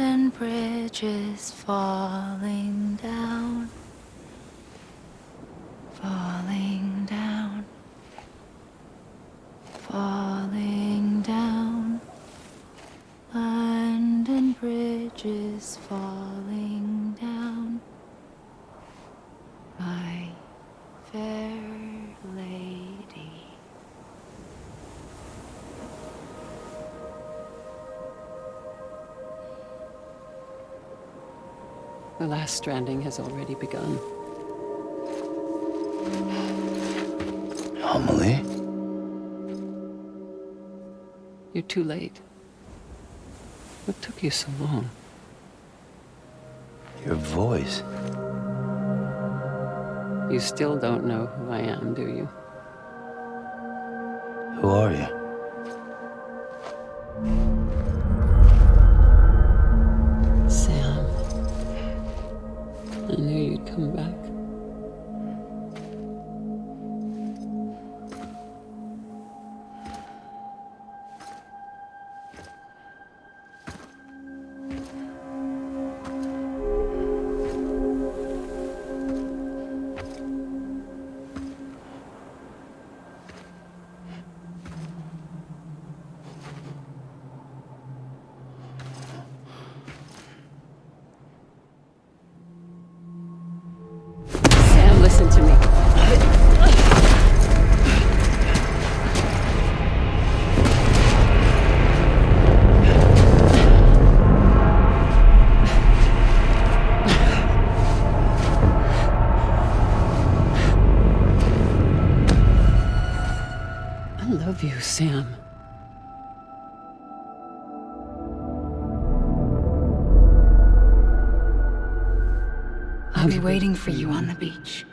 and bridges falling down, falling down, falling down. Land and bridges falling down, my fair lady. The last stranding has already begun. Amelie? You're too late. What took you so long? Your voice. You still don't know who I am, do you? Who are you? Sam. I knew you'd come back. Sam, listen to me. I love you, Sam. I'll be waiting for you on the beach.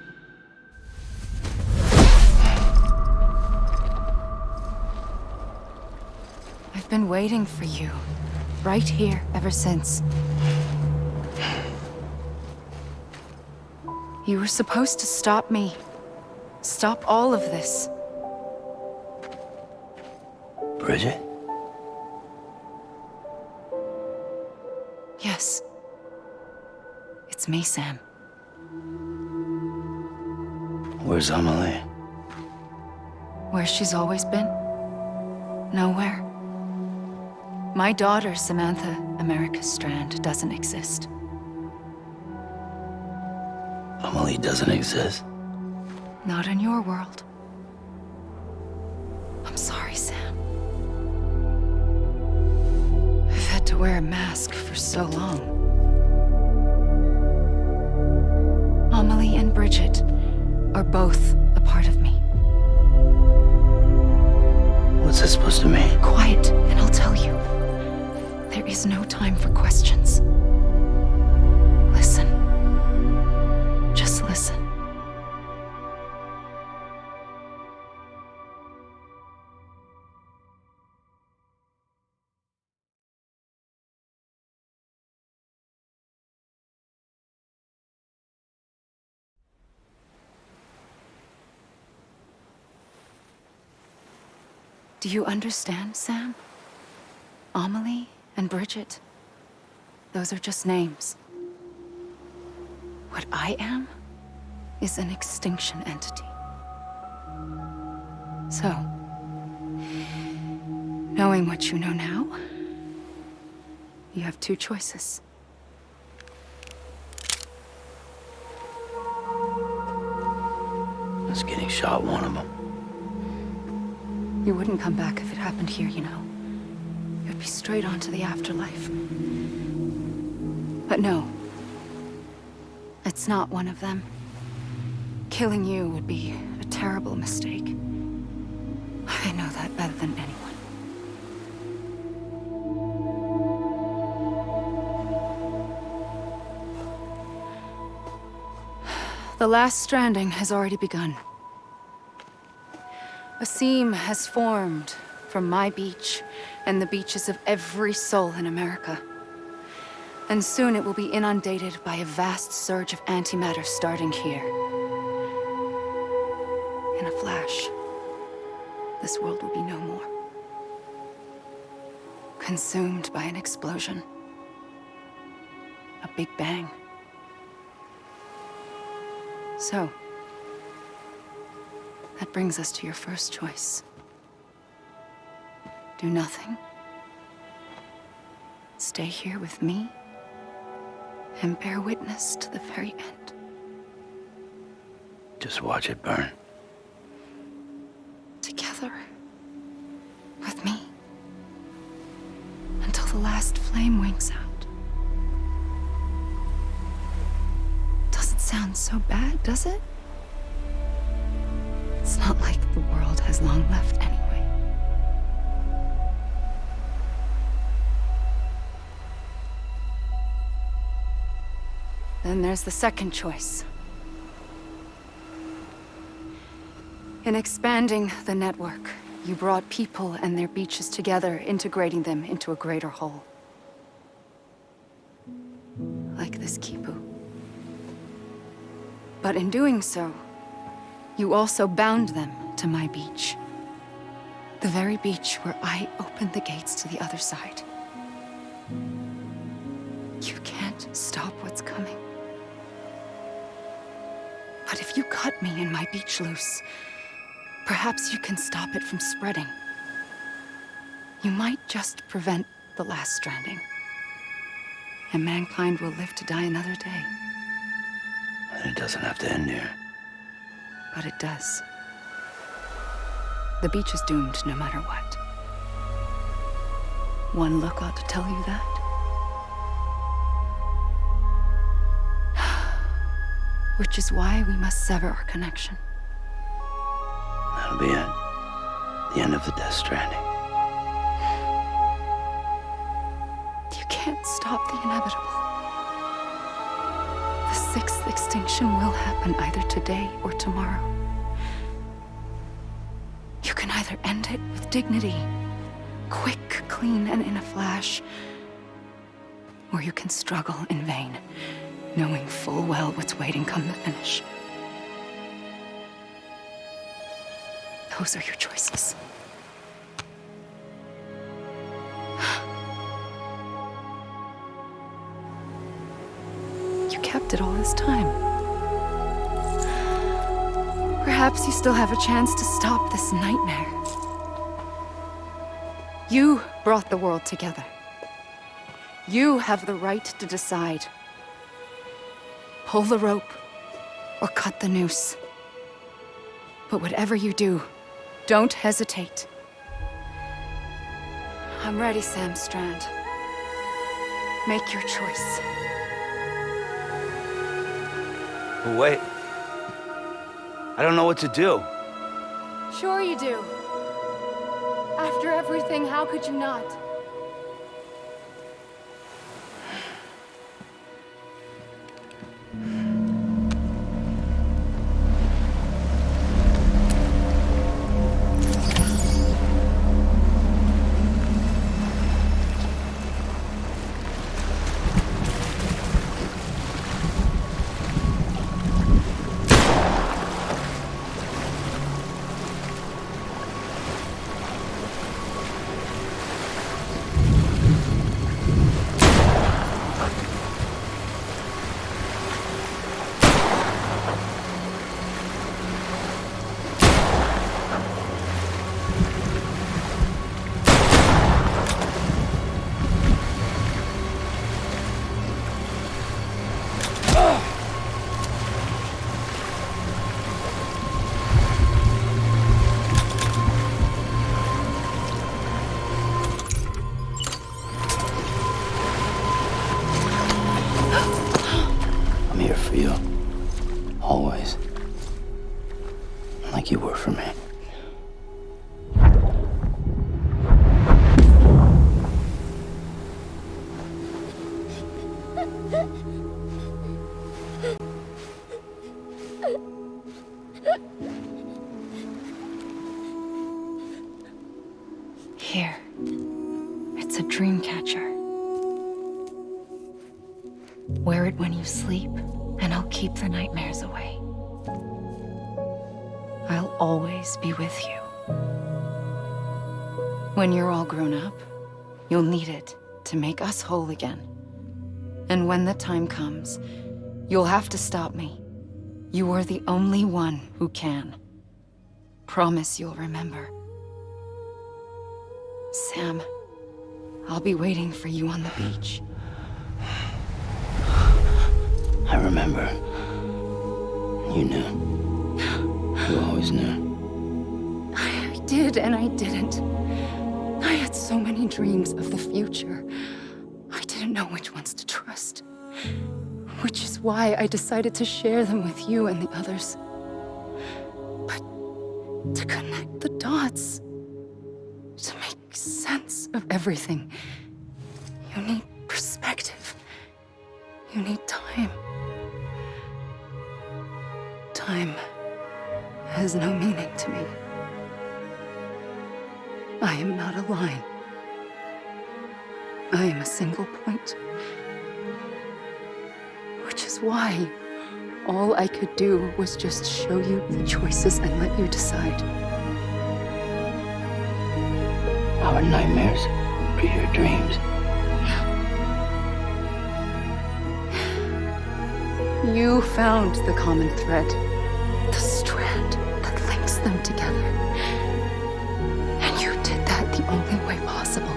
I've been waiting for you, right here, ever since. You were supposed to stop me. Stop all of this. Bridget? Yes. It's me, Sam. Where's Amelie? Where she's always been. Nowhere. My daughter, Samantha America Strand, doesn't exist. Amelie doesn't exist. Not in your world. I'm sorry, Sam. I've had to wear a mask for so long. Amelie and Bridget are both a part of me. What's that supposed to mean? Quiet, and I'll tell you. There is no time for questions. Listen. Just listen. Do you understand, Sam? Amelie and Bridget, those are just names. What I am is an extinction entity. So, knowing what you know now, you have two choices. That's getting shot, one of them. You wouldn't come back if it happened here, you know. You'd be straight on to the afterlife. But no. It's not one of them. Killing you would be a terrible mistake. I know that better than anyone. The last stranding has already begun. A seam has formed from my beach and the beaches of every soul in America. And soon it will be inundated by a vast surge of antimatter starting here. In a flash, this world will be no more. Consumed by an explosion. a big bang. So, that brings us to your first choice. Do nothing. Stay here with me and bear witness to the very end. Just watch it burn. Together. With me. Until the last flame winks out. Doesn't sound so bad, does it? It's not like the world has long left anyway. Then there's the second choice. In expanding the network, you brought people and their beaches together, integrating them into a greater whole. Like this Kipu. But in doing so, you also bound them to my beach. The very beach where I opened the gates to the other side. You can't stop what's coming. But if you cut me and my beach loose, perhaps you can stop it from spreading. You might just prevent the last stranding. And mankind will live to die another day. And it doesn't have to end here. But it does. The beach is doomed no matter what. One look ought to tell you that. Which is why we must sever our connection. That'll be it. The end of the Death Stranding. You can't stop the inevitable. The sixth extinction will happen either today or tomorrow. You can either end it with dignity, quick, clean, and in a flash, or you can struggle in vain, knowing full well what's waiting come the finish. Those are your choices. You kept it all this time. Perhaps you still have a chance to stop this nightmare. You brought the world together. You have the right to decide. Pull the rope, or cut the noose. But whatever you do, don't hesitate. I'm ready, Sam Strand. Make your choice. But wait. I don't know what to do. Sure you do. After everything, how could you not? I'm here for you. Always. Like you were for me. Here. It's a dream catcher. Wear it when you sleep, and I'll keep the nightmares away. I'll always be with you. When you're all grown up, you'll need it to make us whole again. And when the time comes, you'll have to stop me. You are the only one who can. Promise you'll remember. Sam, I'll be waiting for you on the beach. I remember. You knew. You always knew. I did and I didn't. I had so many dreams of the future. I didn't know which ones to trust. Which is why I decided to share them with you and the others. But to connect the dots, to make sense of everything, you need perspective. You need time. Time has no meaning to me. I am not a line. I am a single point. Which is why all I could do was just show you the choices and let you decide. Our nightmares are your dreams. You found the common thread, the strand that links them together. And you did that the only way possible.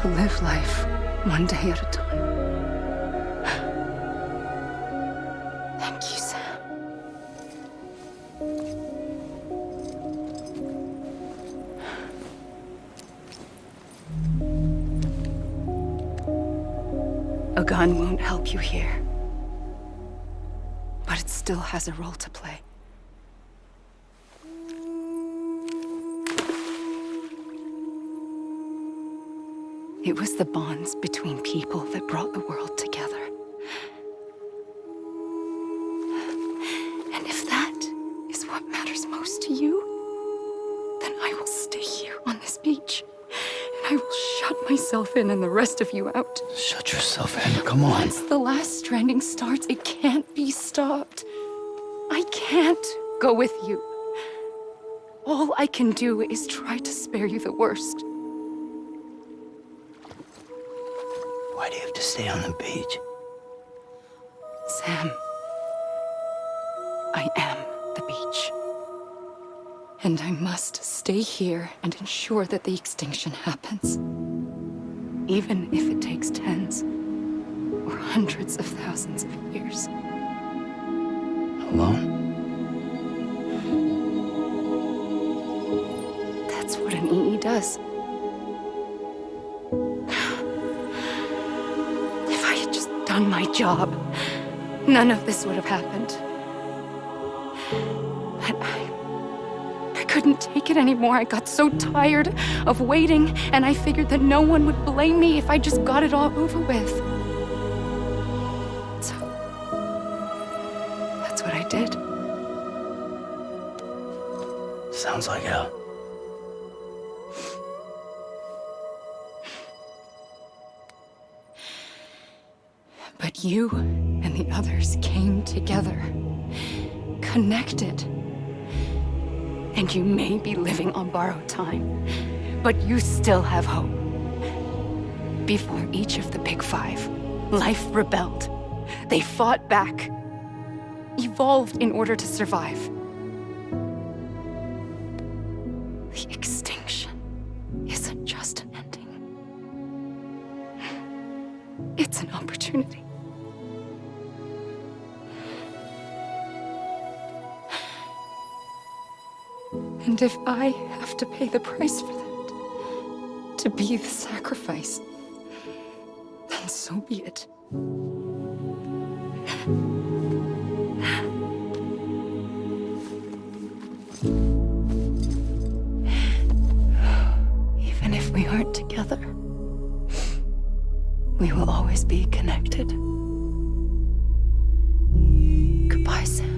To live life one day at a time. Thank you, Sam. A gun won't help you here. But it still has a role to play. It was the bonds between people that brought the world together. And if that is what matters most to you, then I will stay here on this beach. And I will shut myself in and the rest of you out. Shut yourself in, come on. Once the last stranding starts, it can't be stopped. I can't go with you. All I can do is try to spare you the worst. Why do you have to stay on the beach? Sam, I am the beach. And I must stay here and ensure that the extinction happens. Even if it takes tens or hundreds of thousands of years. Alone? That's what an EE does. If I had just done my job, none of this would have happened. But I couldn't take it anymore. I got so tired of waiting, and I figured that no one would blame me if I just got it all over with. So, that's what I did. Sounds like hell. But you and the others came together, connected. And you may be living on borrowed time, but you still have hope. Before each of the Big Five, life rebelled. They fought back, evolved in order to survive. The extinction isn't just an ending. It's an opportunity. And if I have to pay the price for that, to be the sacrifice, then so be it. Even if we aren't together, we will always be connected. Goodbye, Sam.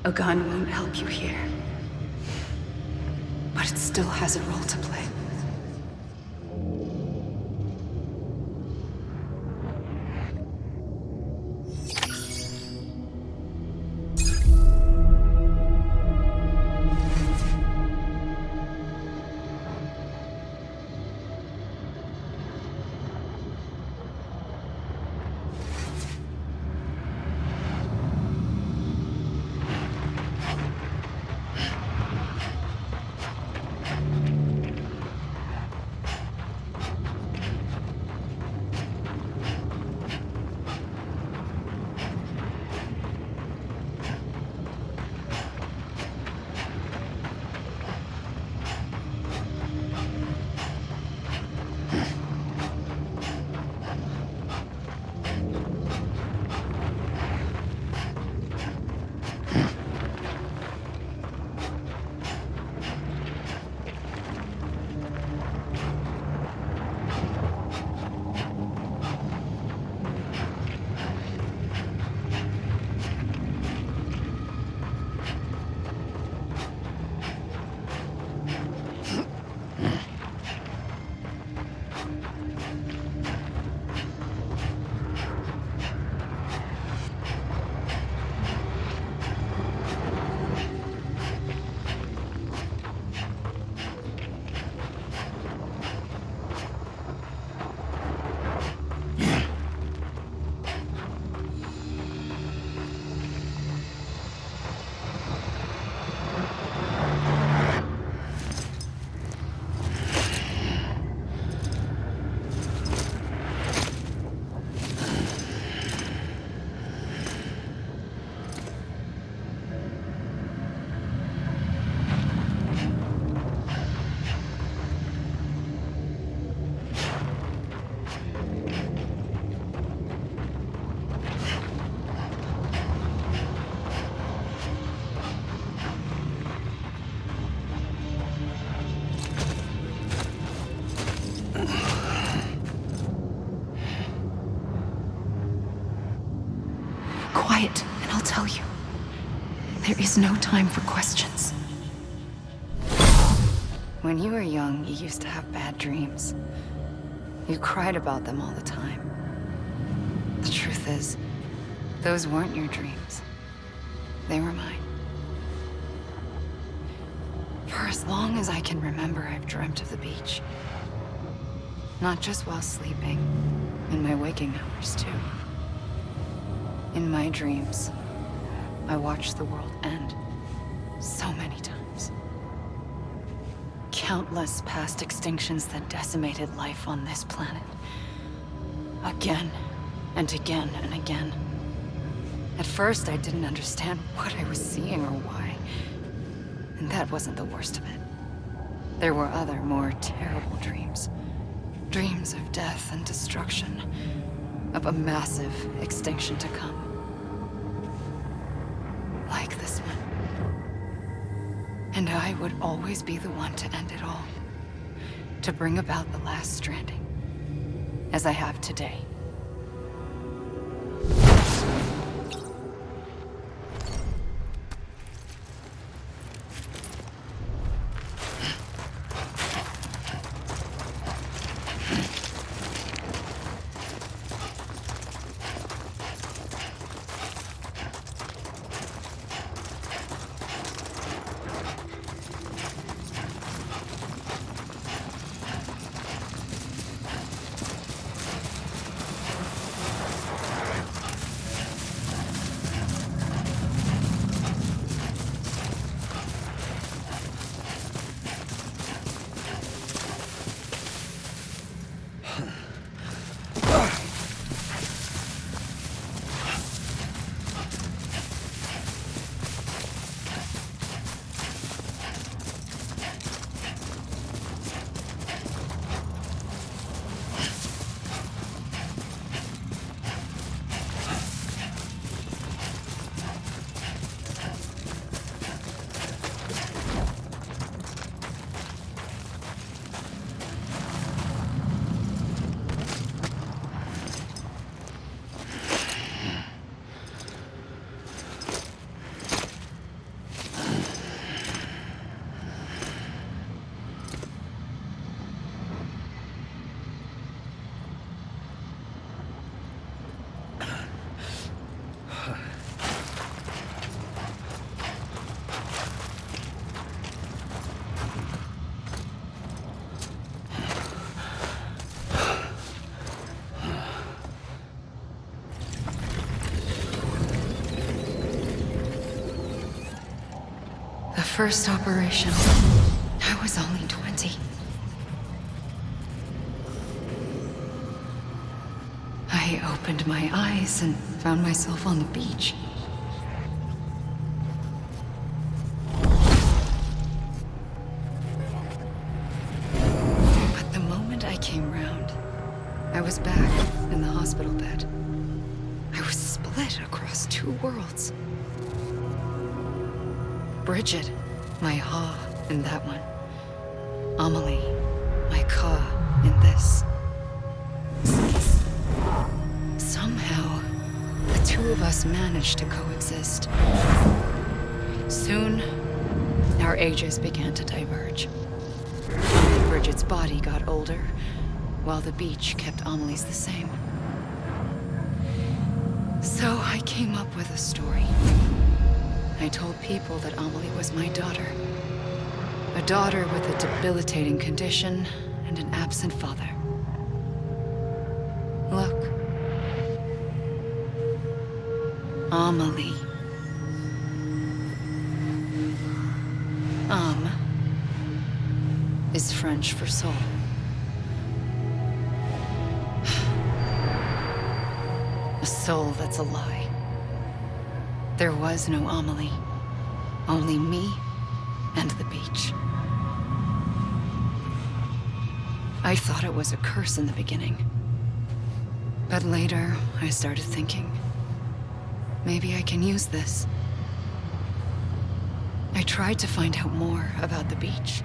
A gun won't help you here. But it still has a role to play. Quiet, and I'll tell you. There is no time for questions. When you were young, you used to have bad dreams. You cried about them all the time. The truth is, those weren't your dreams. They were mine. For as long as I can remember, I've dreamt of the beach. Not just while sleeping, in my waking hours too. In my dreams, I watched the world end so many times. Countless past extinctions that decimated life on this planet. Again, and again, and again. At first, I didn't understand what I was seeing or why. And that wasn't the worst of it. There were other, more terrible dreams. Dreams of death and destruction. Of a massive extinction to come. Like this one. And I would always be the one to end it all. To bring about the last stranding. As I have today. first operation, I was only 20. I opened my eyes and found myself on the beach. But the moment I came round, I was back in the hospital bed. I was split across two worlds. Bridget, my Ha in that one. Amelie, my Ka in this. Somehow, the two of us managed to coexist. Soon, our ages began to diverge. Bridget's body got older, while the beach kept Amelie's the same. So I came up with a story. I told people that Amelie was my daughter. A daughter with a debilitating condition and an absent father. Look. Amelie. Âme is French for soul. A soul that's a lie. There was no Amelie. Only me and the beach. I thought it was a curse in the beginning. But later, I started thinking, maybe I can use this. I tried to find out more about the beach.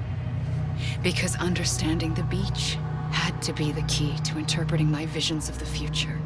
Because understanding the beach had to be the key to interpreting my visions of the future.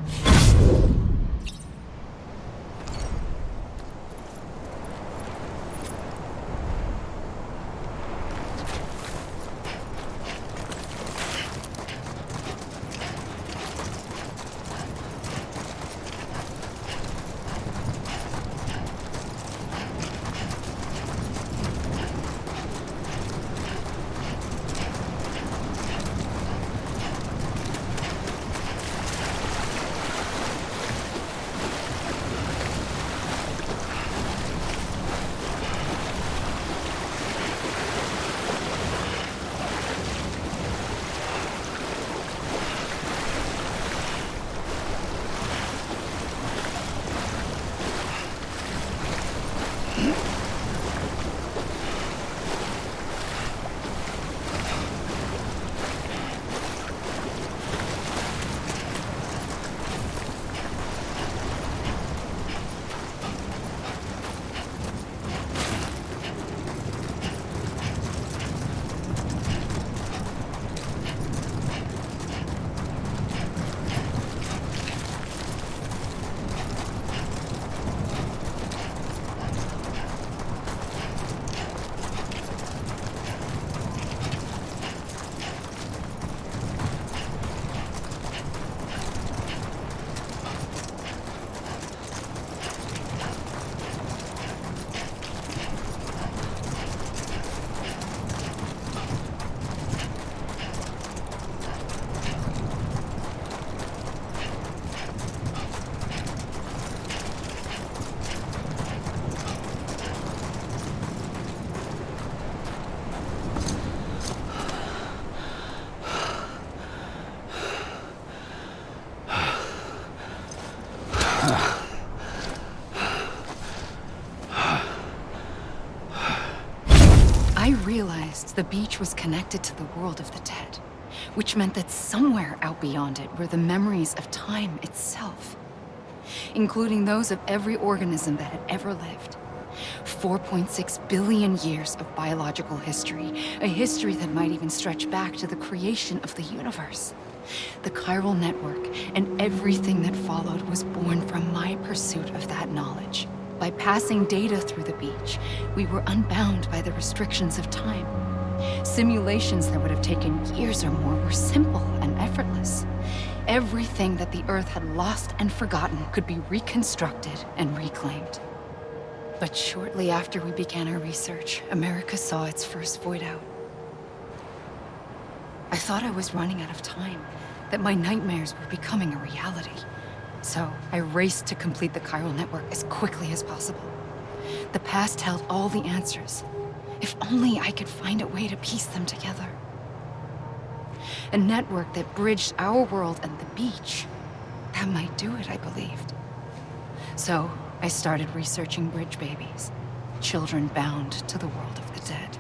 I realized the beach was connected to the world of the dead, which meant that somewhere out beyond it were the memories of time itself, including those of every organism that had ever lived. 4.6 billion years of biological history, a history that might even stretch back to the creation of the universe. The chiral network and everything that followed was born from my pursuit of that knowledge. By passing data through the beach, we were unbound by the restrictions of time. Simulations that would have taken years or more were simple and effortless. Everything that the Earth had lost and forgotten could be reconstructed and reclaimed. But shortly after we began our research, America saw its first void out. I thought I was running out of time, that my nightmares were becoming a reality. So I raced to complete the chiral network as quickly as possible. The past held all the answers, If only I could find a way to piece them together. A network that bridged our world and the beach. That might do it, I believed. So, I started researching bridge babies. Children bound to the world of the dead.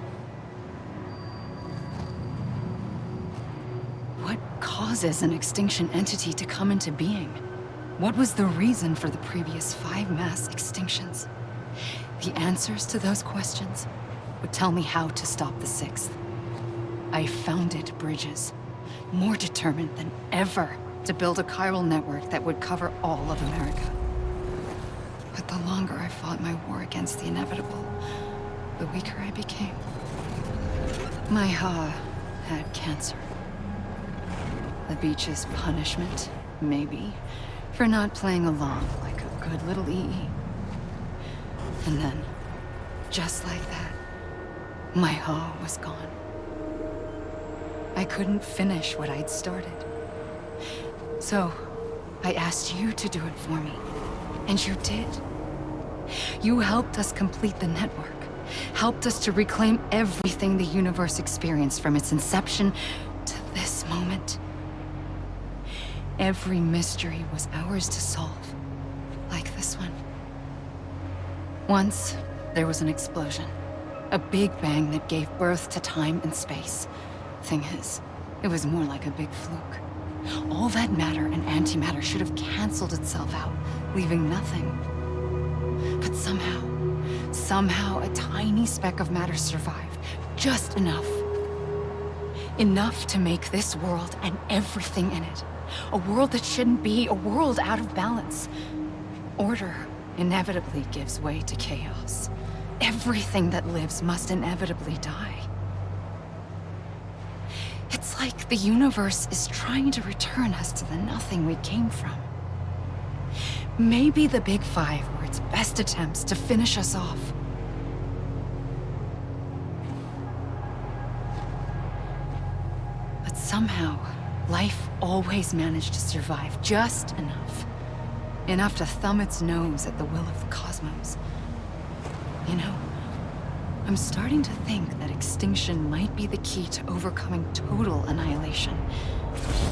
What causes an extinction entity to come into being? What was the reason for the previous 5 mass extinctions? The answers to those questions would tell me how to stop the 6th. I founded bridges, more determined than ever to build a chiral network that would cover all of America. But the longer I fought my war against the inevitable, the weaker I became. My Ha had cancer. The beach's punishment, maybe, for not playing along like a good little EE. And then, just like that, my Ha was gone. I couldn't finish what I'd started. So, I asked you to do it for me. And you did. You helped us complete the network. Helped us to reclaim everything the universe experienced from its inception to this moment. Every mystery was ours to solve. Like this one. Once, there was an explosion. A big bang that gave birth to time and space. Thing is, it was more like a big fluke. All that matter and antimatter should have canceled itself out, leaving nothing. But somehow a tiny speck of matter survived. Just enough. Enough to make this world and everything in it. A world that shouldn't be, a world out of balance. Order inevitably gives way to chaos. Everything that lives must inevitably die. It's like the universe is trying to return us to the nothing we came from. Maybe the Big Five were its best attempts to finish us off. But somehow, life always managed to survive just enough. Enough to thumb its nose at the will of the cosmos. You know, I'm starting to think that extinction might be the key to overcoming total annihilation.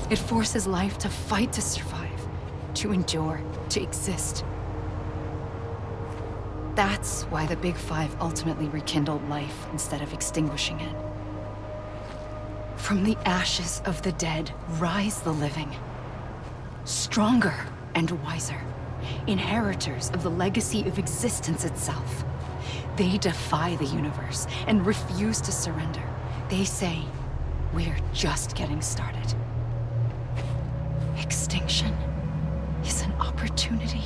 It forces life to fight to survive, to endure, to exist. That's why the Big Five ultimately rekindled life instead of extinguishing it. From the ashes of the dead rise the living. Stronger and wiser. Inheritors of the legacy of existence itself. They defy the universe and refuse to surrender. They say, we're just getting started. Extinction is an opportunity.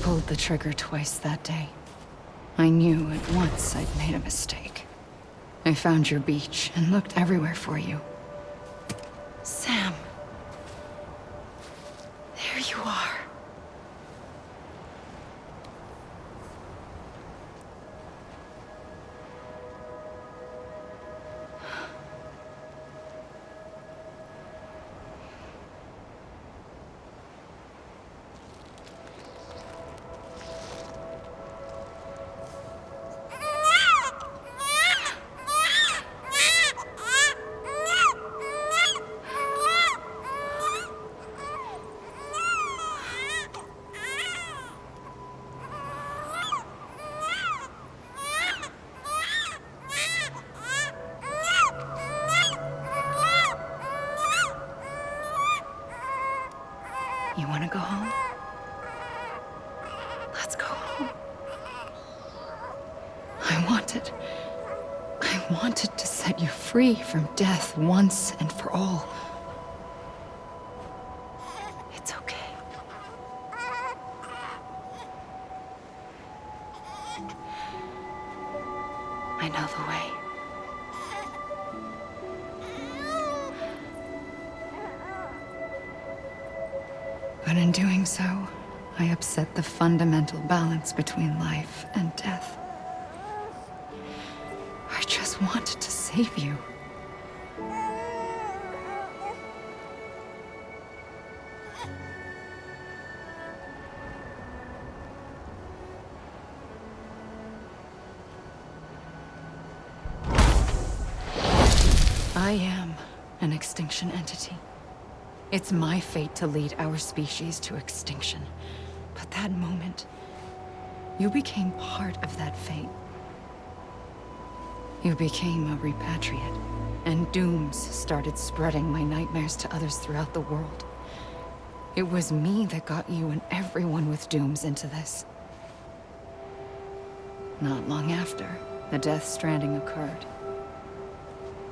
pulled the trigger twice that day. I knew at once I'd made a mistake. I found your beach and looked everywhere for you. Sam. There you are. You want to go home? Let's go home. I wanted to set you free from death once and for all. It's okay. I know the way. But in doing so, I upset the fundamental balance between life and death. I just wanted to save you. I am an extinction entity. It's my fate to lead our species to extinction. But that moment, you became part of that fate. You became a repatriate, and dooms started spreading my nightmares to others throughout the world. It was me that got you and everyone with dooms into this. Not long after, the Death Stranding occurred.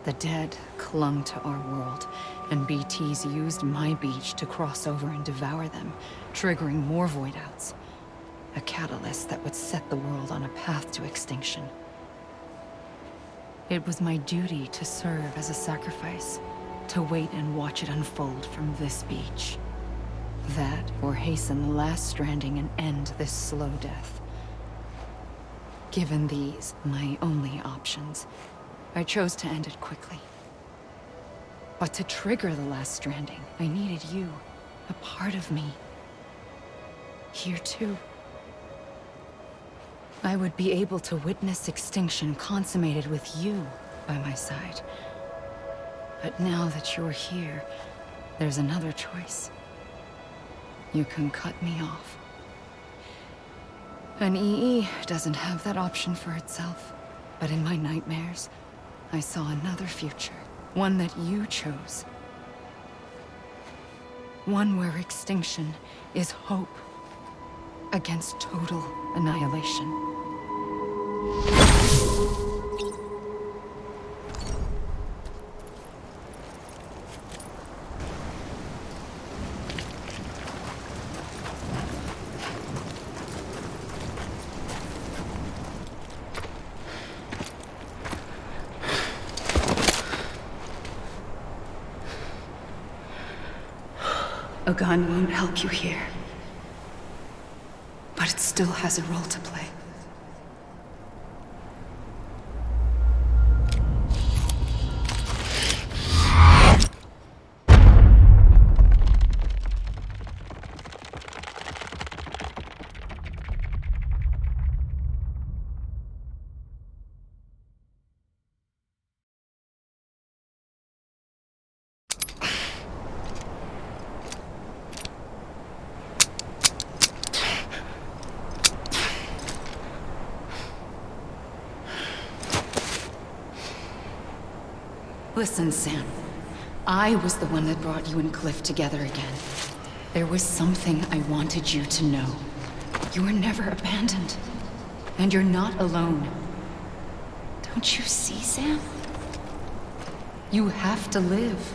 The dead clung to our world, and BTs used my beach to cross over and devour them, triggering more void outs. A catalyst that would set the world on a path to extinction. It was my duty to serve as a sacrifice, to wait and watch it unfold from this beach. That, or hasten the last stranding and end this slow death. Given these, my only options, I chose to end it quickly. But to trigger the last stranding, I needed you, a part of me. Here too. I would be able to witness extinction consummated with you by my side. But now that you're here, there's another choice. You can cut me off. An EE doesn't have that option for itself. But in my nightmares, I saw another future. One that you chose. One where extinction is hope against total annihilation. A gun won't help you here. But it still has a role to play. Listen, Sam. I was the one that brought you and Cliff together again. There was something I wanted you to know. You were never abandoned. And you're not alone. Don't you see, Sam? You have to live.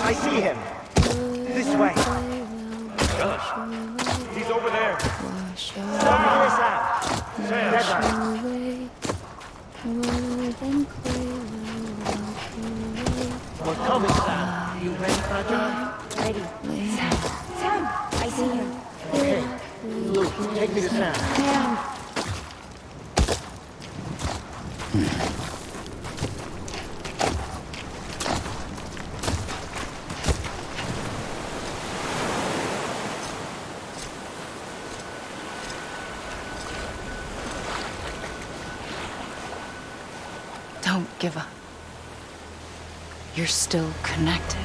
I see him. This way. He's over there. Over here, Sam. Sam. We're coming, Sam. You ready for a drive? Ready. Sam, I see him. Okay. Luke, take me to Sam. Don't give up. You're still connected.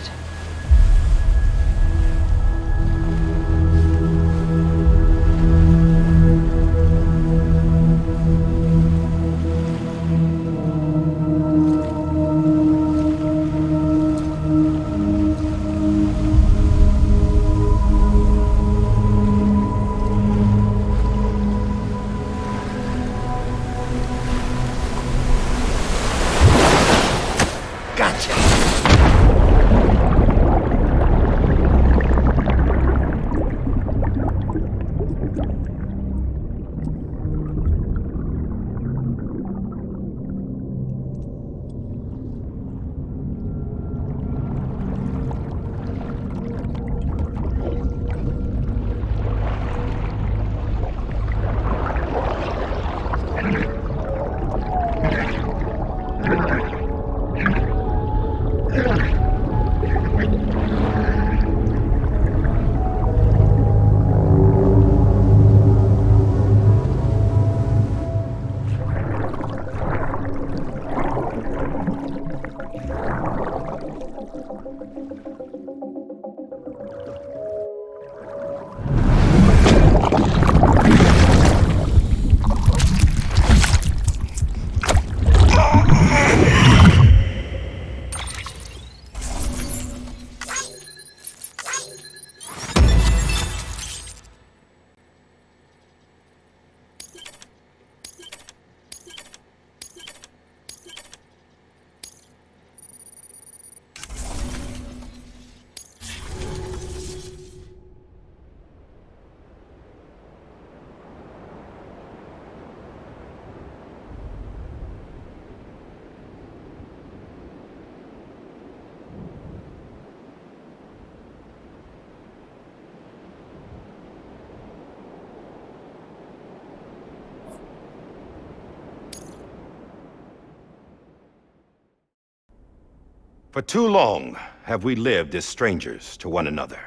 For too long have we lived as strangers to one another,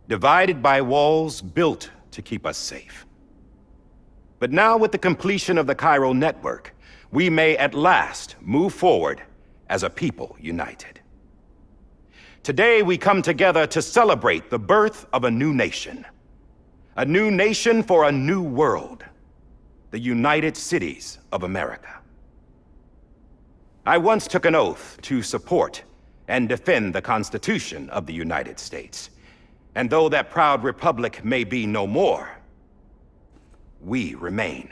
divided by walls built to keep us safe. But now, with the completion of the Chiral network, we may at last move forward as a people united. Today we come together to celebrate the birth of a new nation for a new world, the United Cities of America. I once took an oath to support and defend the Constitution of the United States. And though that proud republic may be no more, we remain.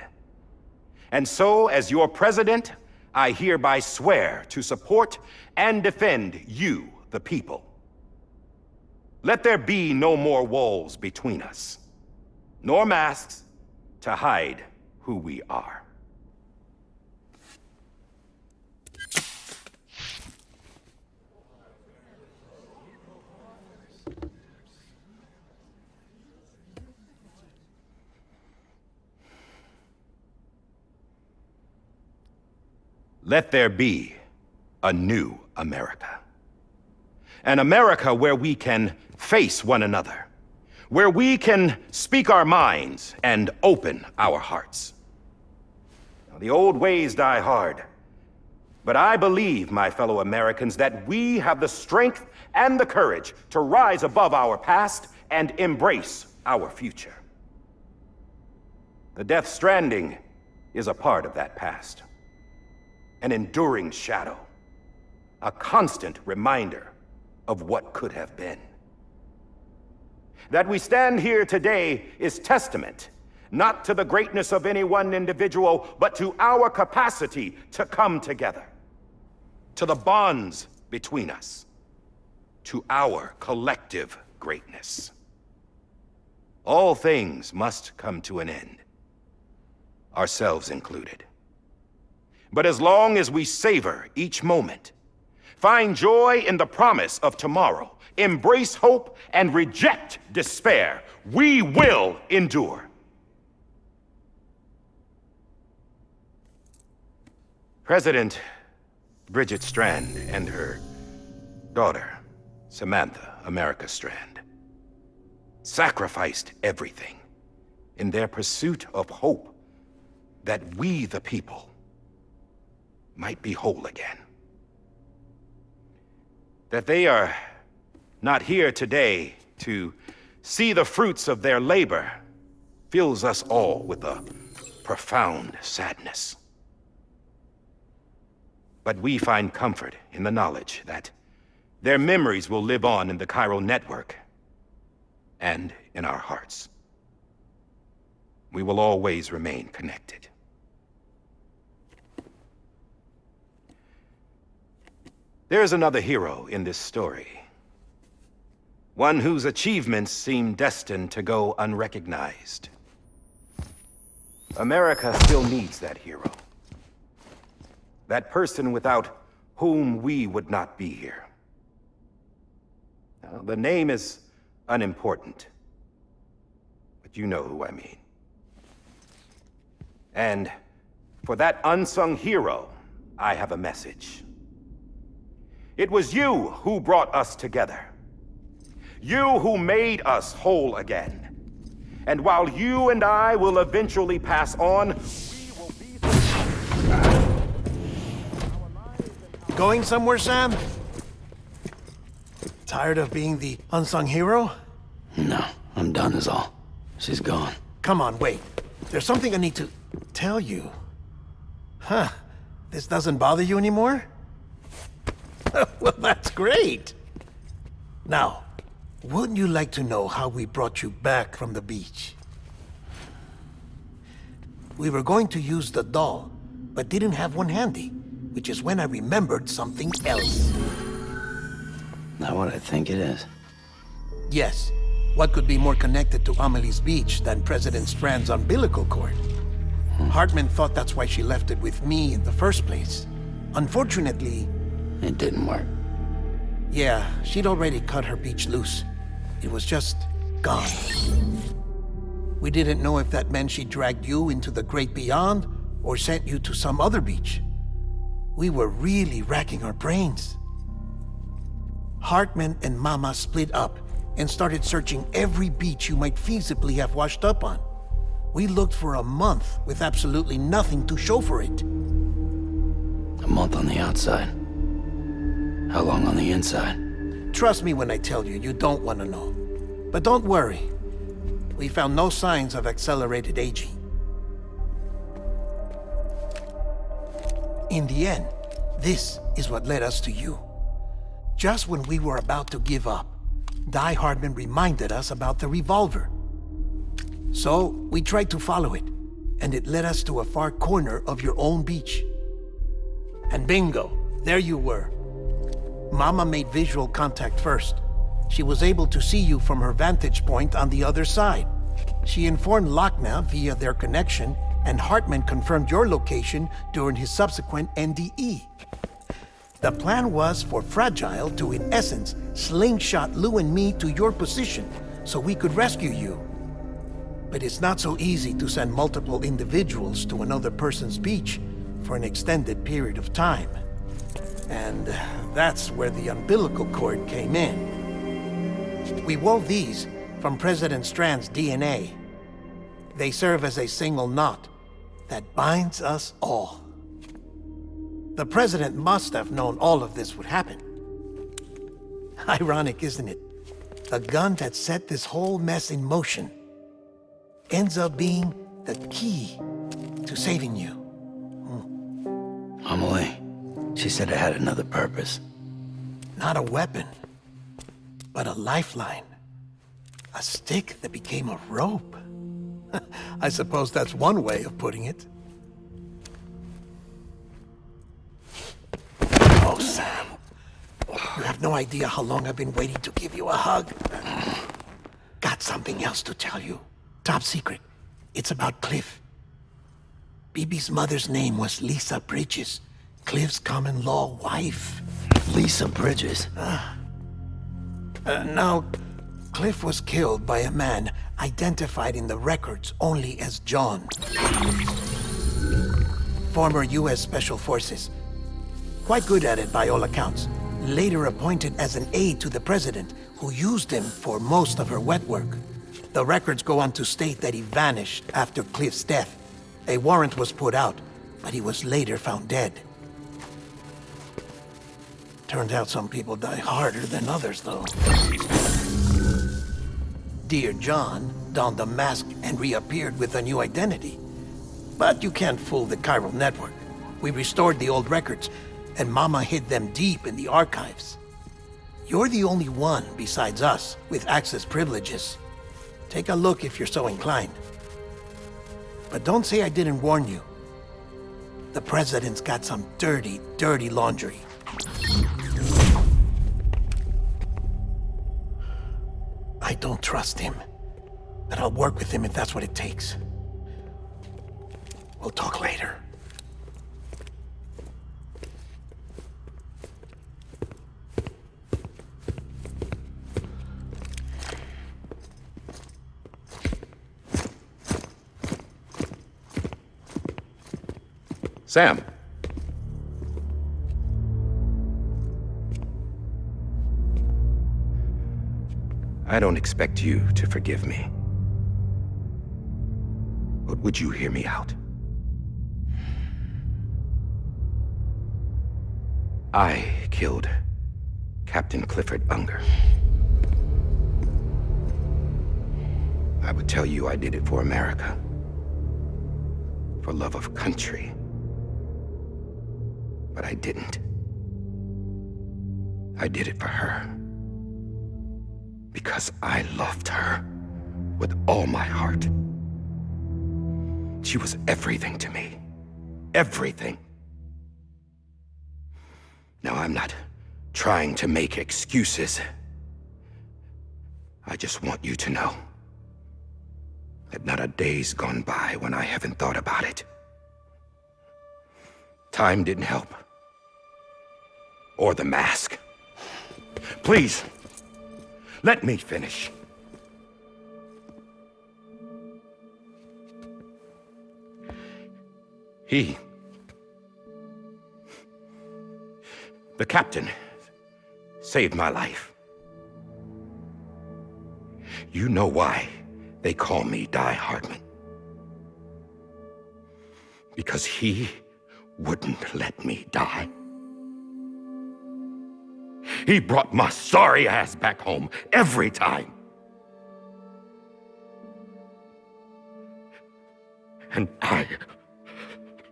And so, as your president, I hereby swear to support and defend you, the people. Let there be no more walls between us, nor masks to hide who we are. Let there be a new America. An America where we can face one another, where we can speak our minds and open our hearts. Now, the old ways die hard, But I believe, my fellow Americans, that we have the strength and the courage to rise above our past and embrace our future. The Death Stranding is a part of that past. An enduring shadow. A constant reminder of what could have been. That we stand here today is testament, not to the greatness of any one individual, but to our capacity to come together. To the bonds between us. To our collective greatness. All things must come to an end. Ourselves included. But as long as we savor each moment, find joy in the promise of tomorrow, embrace hope, and reject despair, we will endure. President Bridget Strand and her daughter, Samantha America Strand, sacrificed everything in their pursuit of hope that we, the people, might be whole again. That they are not here today to see the fruits of their labor fills us all with a profound sadness. But we find comfort in the knowledge that their memories will live on in the chiral network and in our hearts. We will always remain connected. There's another hero in this story. One whose achievements seem destined to go unrecognized. America still needs that hero. That person without whom we would not be here. Now, the name is unimportant, but you know who I mean. And for that unsung hero, I have a message. It was you who brought us together. You who made us whole again. And while you and I will eventually pass on, we will be the... Going somewhere, Sam? Tired of being the unsung hero? No, I'm done is all. She's gone. Come on, wait. There's something I need to tell you. Huh. This doesn't bother you anymore? Well, that's great. Now, wouldn't you like to know how we brought you back from the beach? We were going to use the doll, but didn't have one handy, which is when I remembered something else. Not what I think it is. Yes. What could be more connected to Amelie's beach than President Strand's umbilical cord? Hartman thought that's why she left it with me in the first place. Unfortunately... It didn't work. Yeah, she'd already cut her beach loose. It was just gone. We didn't know if that meant she dragged you into the great beyond or sent you to some other beach. We were really racking our brains. Hartman and Mama split up and started searching every beach you might feasibly have washed up on. We looked for a month with absolutely nothing to show for it. A month on the outside. How long on the inside? Trust me when I tell you, you don't want to know. But don't worry. We found no signs of accelerated aging. In the end, this is what led us to you. Just when we were about to give up, Die Hardman reminded us about the revolver. So, we tried to follow it, and it led us to a far corner of your own beach. And bingo, there you were. Mama made visual contact first. She was able to see you from her vantage point on the other side. She informed Lochna via their connection, and Hartman confirmed your location during his subsequent NDE. The plan was for Fragile to, in essence, slingshot Lou and me to your position so we could rescue you. But it's not so easy to send multiple individuals to another person's beach for an extended period of time. And that's where the umbilical cord came in. We wove these from President Strand's DNA. They serve as a single knot that binds us all. The president must have known all of this would happen. Ironic, isn't it? The gun that set this whole mess in motion ends up being the key to saving you. Amelie, she said it had another purpose. Not a weapon, but a lifeline. A stick that became a rope. I suppose that's one way of putting it. Oh, Sam. You have no idea how long I've been waiting to give you a hug. Got something else to tell you. Top secret. It's about Cliff. BB's mother's name was Lisa Bridges, Cliff's common-law wife. Lisa Bridges? Now, Cliff was killed by a man identified in the records only as John. Former U.S. Special Forces. Quite good at it by all accounts. Later appointed as an aide to the president, who used him for most of her wet work. The records go on to state that he vanished after Cliff's death. A warrant was put out, but he was later found dead. Turned out some people die harder than others, though. Dear John donned a mask and reappeared with a new identity. But you can't fool the chiral network. We restored the old records, and Mama hid them deep in the archives. You're the only one, besides us, with access privileges. Take a look if you're so inclined. But don't say I didn't warn you. The president's got some dirty, dirty laundry. I don't trust him, but I'll work with him if that's what it takes. We'll talk later. Sam. I don't expect you to forgive me. But would you hear me out? I killed Captain Clifford Unger. I would tell you I did it for America. For love of country. But I didn't. I did it for her. Because I loved her with all my heart. She was everything to me. Everything. Now, I'm not trying to make excuses. I just want you to know that not a day's gone by when I haven't thought about it. Time didn't help. Or the mask. Please, let me finish. The captain, saved my life. You know why they call me Die Hardman. Because he wouldn't let me die. He brought my sorry ass back home every time. And I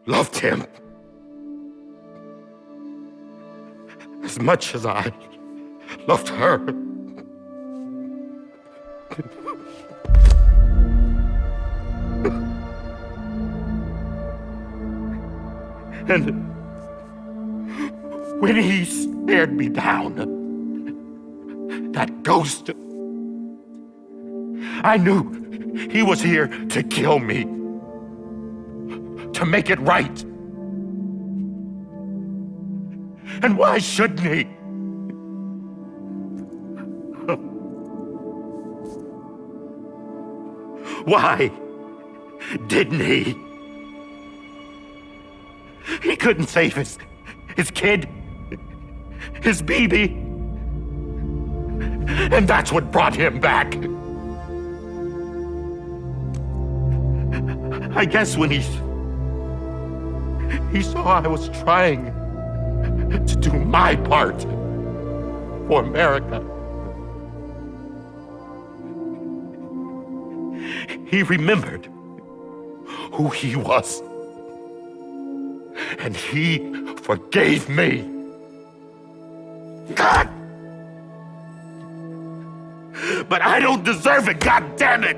loved him as much as I loved her. And when he stared me down, that ghost, I knew he was here to kill me, to make it right. And why shouldn't he? Why didn't he? He couldn't save his kid, his baby. And that's what brought him back. I guess when he saw I was trying to do my part for America. He remembered who he was. And he forgave me. God! But I don't deserve it, God damn it!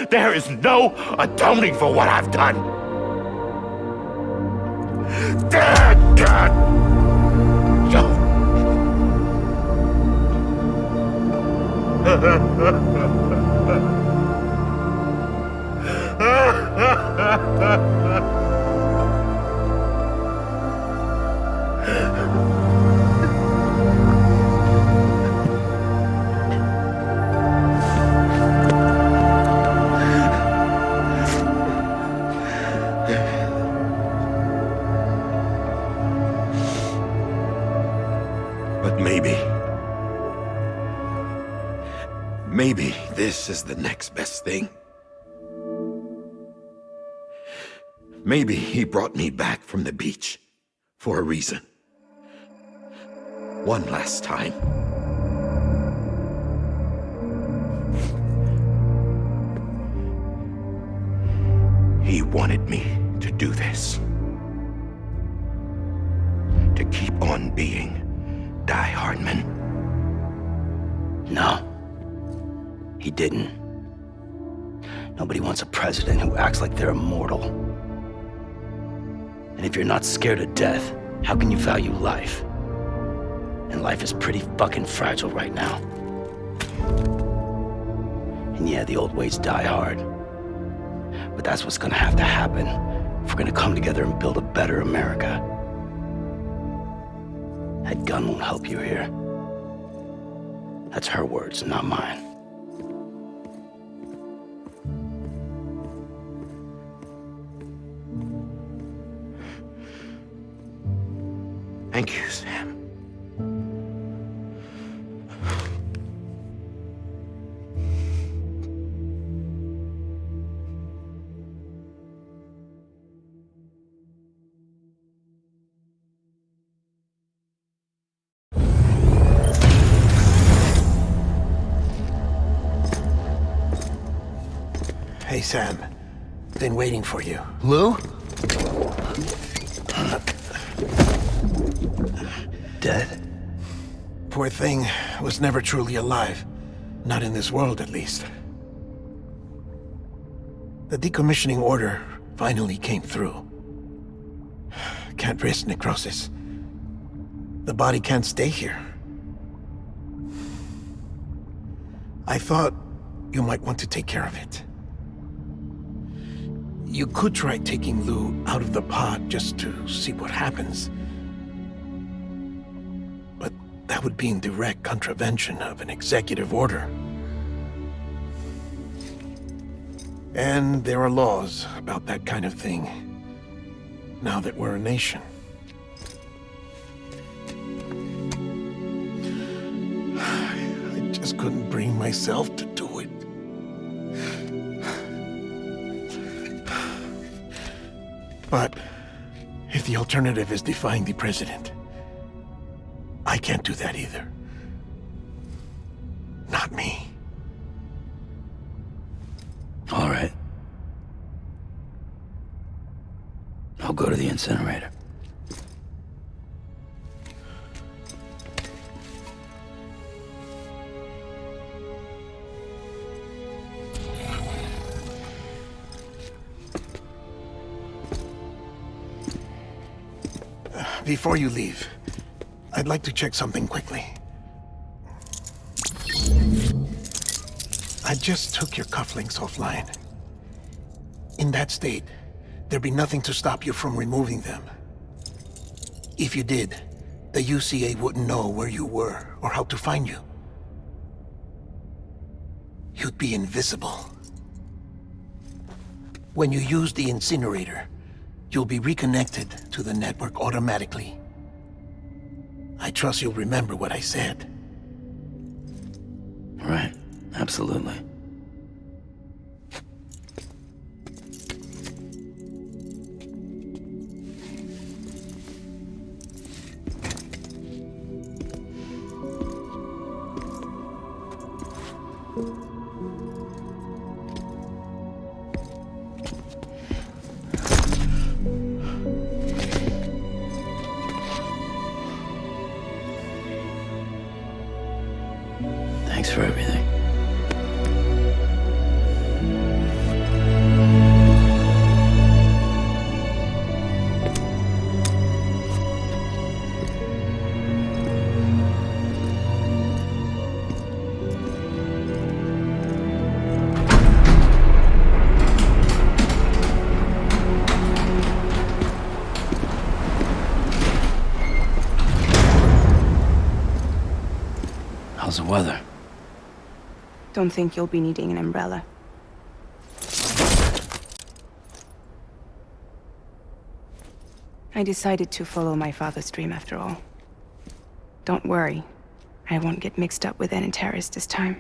There is no atoning for what I've done. Damn, God! But maybe this is the next best thing. Maybe he brought me back from the beach for a reason. One last time. He wanted me to do this. To keep on being Die Hardman. No. He didn't. Nobody wants a president who acts like they're immortal. And if you're not scared of death, how can you value life? And life is pretty fucking fragile right now. And yeah, the old ways die hard. But that's what's gonna have to happen if we're gonna come together and build a better America. That gun won't help you here. That's her words, not mine. Thank you, Sam. Hey, Sam. Been waiting for you. Lou? Dead? Poor thing was never truly alive. Not in this world, at least. The decommissioning order finally came through. Can't risk necrosis. The body can't stay here. I thought you might want to take care of it. You could try taking Lou out of the pod just to see what happens. But that would be in direct contravention of an executive order. And there are laws about that kind of thing, now that we're a nation. I just couldn't bring myself to do it. But if the alternative is defying the president, I can't do that either. Not me. All right. I'll go to the incinerator. Before you leave, I'd like to check something quickly. I just took your cufflinks offline. In that state, there'd be nothing to stop you from removing them. If you did, the UCA wouldn't know where you were or how to find you. You'd be invisible. When you use the incinerator, you'll be reconnected to the network automatically. I trust you'll remember what I said. Right, absolutely. weather. Don't think you'll be needing an umbrella. I decided to follow my father's dream after all. Don't worry. I won't get mixed up with any terrorists this time.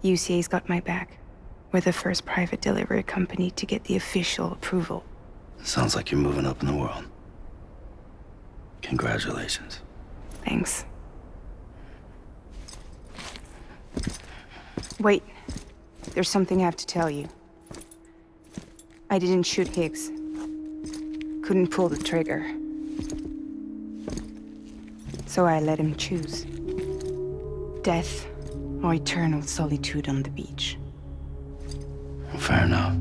UCA's got my back. We're the first private delivery company to get the official approval. Sounds like you're moving up in the world. Congratulations. Thanks. Wait. There's something I have to tell you. I didn't shoot Higgs. Couldn't pull the trigger. So I let him choose. Death or eternal solitude on the beach. Fair enough.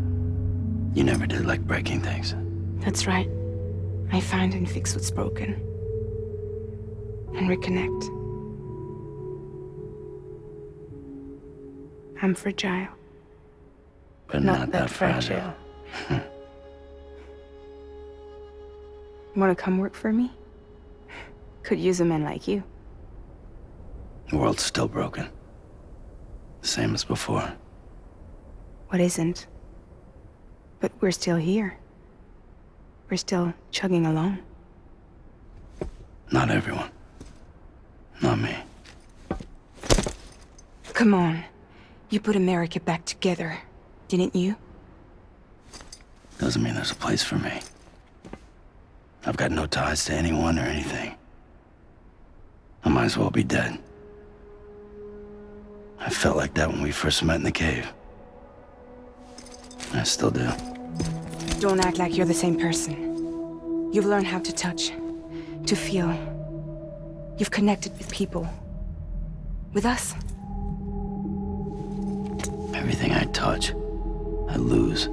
You never did like breaking things. That's right. I find and fix what's broken. And reconnect. I'm fragile. But not that fragile. Wanna come work for me? Could use a man like you. The world's still broken. The same as before. What isn't? But we're still here. We're still chugging along. Not everyone. Not me. Come on. You put America back together, didn't you? Doesn't mean there's a place for me. I've got no ties to anyone or anything. I might as well be dead. I felt like that when we first met in the cave. I still do. Don't act like you're the same person. You've learned how to touch, to feel. You've connected with people. With us. Everything I touch, I lose.